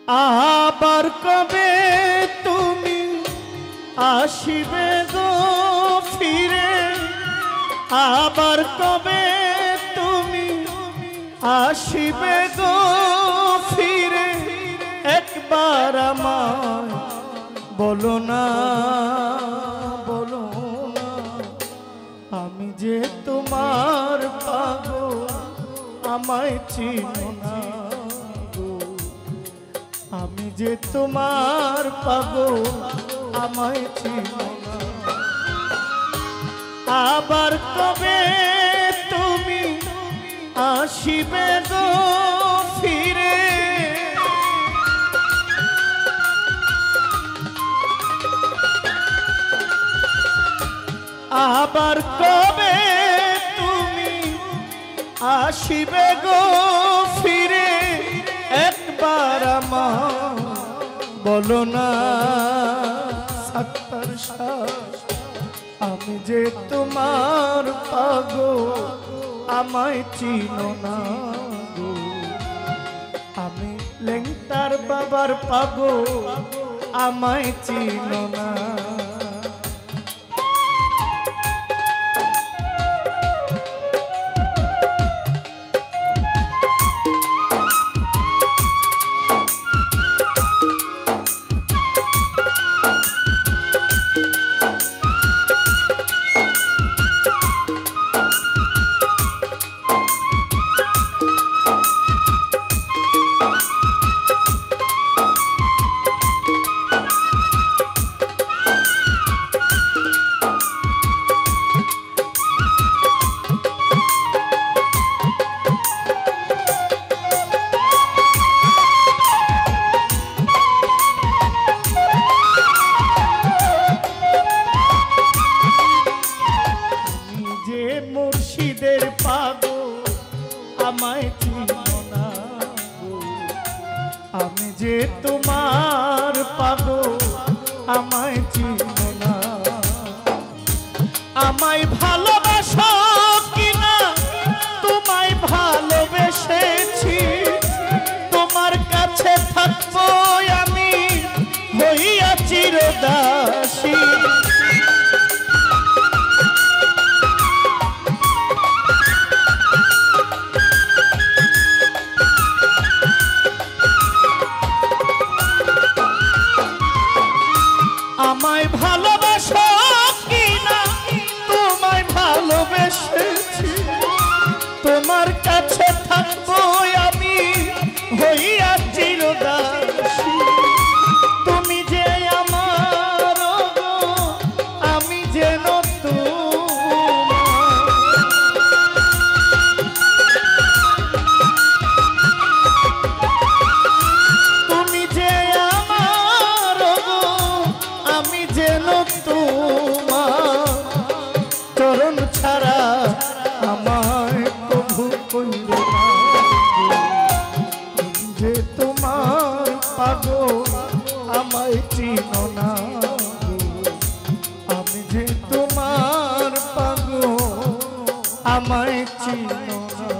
আবার কবে তুমি আসিবে গো ফিরে, আবার কবে তুমি আসিবে গো ফিরে, একবার আমায় বলো না, বলো না। আমি যে তোমার পাগল, আমায় চিনো না গো। আমি যে তোমার পাগল, আমায় চিনো না। আবার কবে তুমি আসিবে গো ফিরে, আবার কবে তুমি আসিবে গো ফিরে, একবার আমায় বলো না সত্তর শ্বাস। আমি যে তোমার পাগল, আমায় চিনো না গো। আমি লেংটার বাবার পাগল, আমায় চিনো না। মুর্শিদের পাগল, আমায় চিনো না গো। আমি যে তোমার পাগল, আমায় চিনো না। আমায় ভালোবাসো কিনা, তোমায় ভালোবেসেছি। তোমার কাছে থাকবো আমি, হইয়া চিরদাসী। আমায় ভালোবাসো কিনা, তোমায় ভালোবেসেছি। তোমার কাছে থাকবো আমি, হইয়া চিরদাসী। তুমি যে আমার গো, আমি যেন তোমার। তুমি যে আমার গো, আমি যেন তোমার। চরণ ছাড়া আমায় কভু কইল না। যে তোমার পাগল, আমায় চিনো না। আমি যে তোমার পাগল, আমায় চিনো না।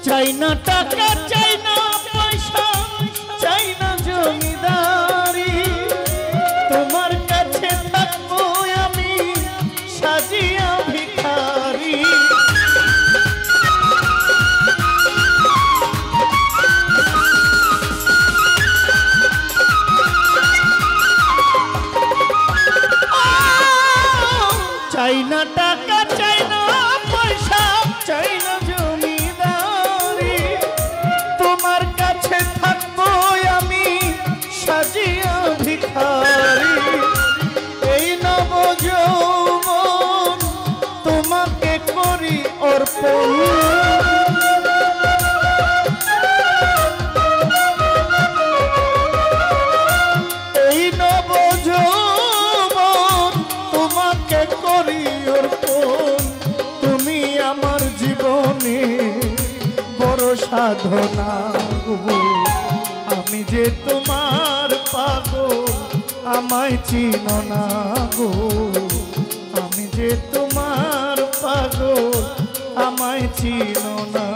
চাই না টাকা, চাই না পয়সা, চাই না জমিদারি। তোমার কাছে থাকবো আমি, সাজিয়া ভিখারি। চাই না টাকা, চাই না পয়সা, চাই না জমিদারি। সাধনা গো আমি যে তোমার পাগল আমায় চিনো না গো আমি যে তোমার পাগল আমায় চিনো না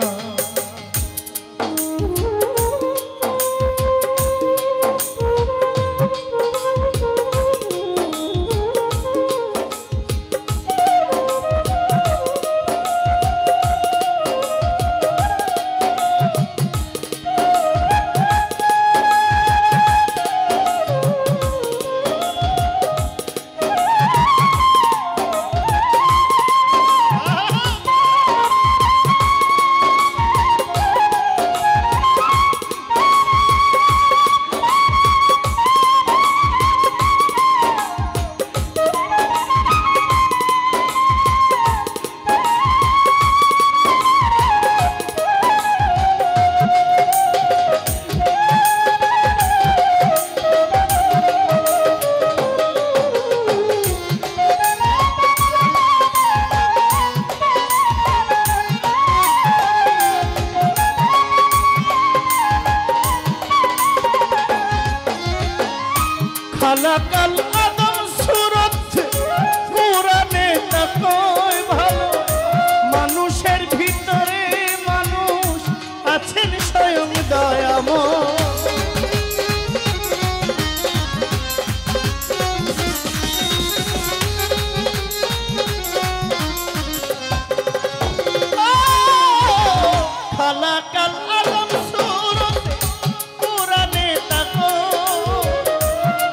খালাকাল আদম সুরত কোরআনে তাকয় ভালো মানুষের ভিতরে মানুষ আছেন স্বয়ং দয়াময় খালাকাল আদম সুরত কোরআনে তাকয়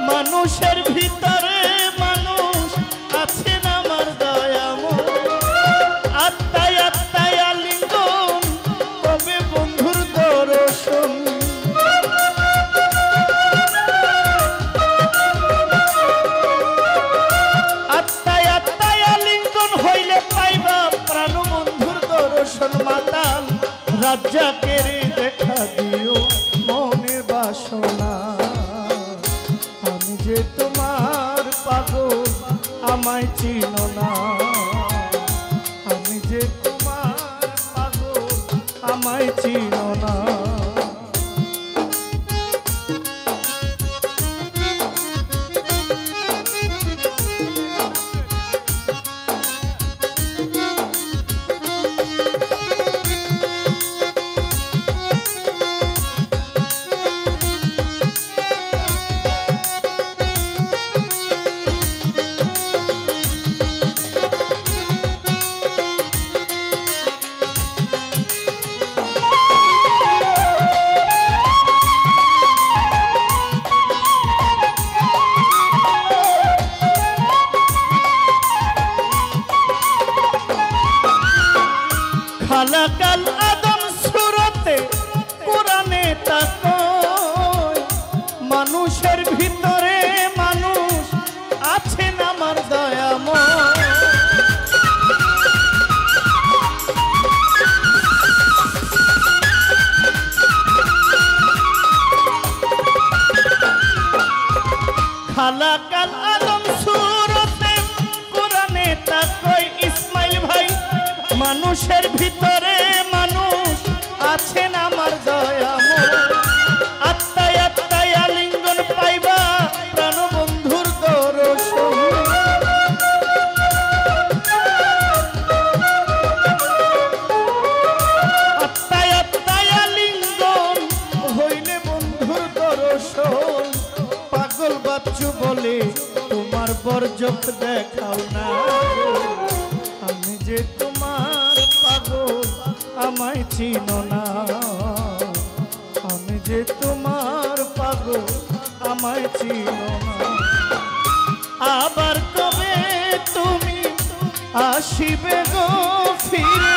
মানুষের ভিতরে মানুষ আছেন আমার দয়াময় আত্মায় আত্মায় আলিঙ্গন তবে বন্ধুর দর্শন আত্মায় আত্মায় আলিঙ্গন হইলে পাইবা প্রাণ বন্ধুর দর্শন মাতাল রাজ্জাকের দেখা দিও মনের বাসনা আমি যে তোমার পাগল আমায় চিনো না আমি যে তোমার পাগল আমায় চিনো না খালাকাল আদম সুরতে কোরআনে তাকয় মানুষের ভিতরে মানুষ আছেন আমার দয়াময় খালাকাল আদম সুরতে কোরআনে তাকয় ইসমাইল ভাই মানুষের ভিতরে মানুষ আছেন আমার দয়াময় আত্মায় আত্মায় আলিঙ্গন পাইবা প্রাণ বন্ধুর দর্শন আত্মায় আত্মায় আলিঙ্গন হইলে বন্ধুর দর্শন পাগল বাচ্চু বলে তোমার বর্জক দেখাও না আমি যে তোমার পাগল আমায় চিনো না আমি যে তোমার পাগল আমায় চিনো না আবার কবে তুমি আসিবে গো ফিরে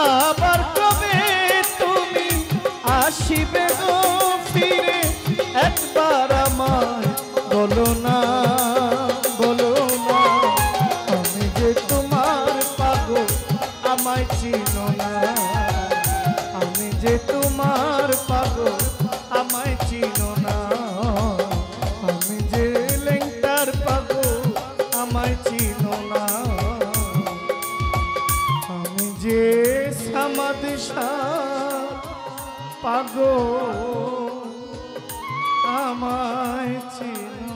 আবার কবে তুমি আসিবে গো ফিরে একবার আমায় বলো না আমি যে তোমার পাগল আমায় চিনো না আমি যে তোমার পাগল আমায় চিনো না আমি যে লেংটার পাগল আমায় চিনো না সামাদ পাগল আমায় চিনো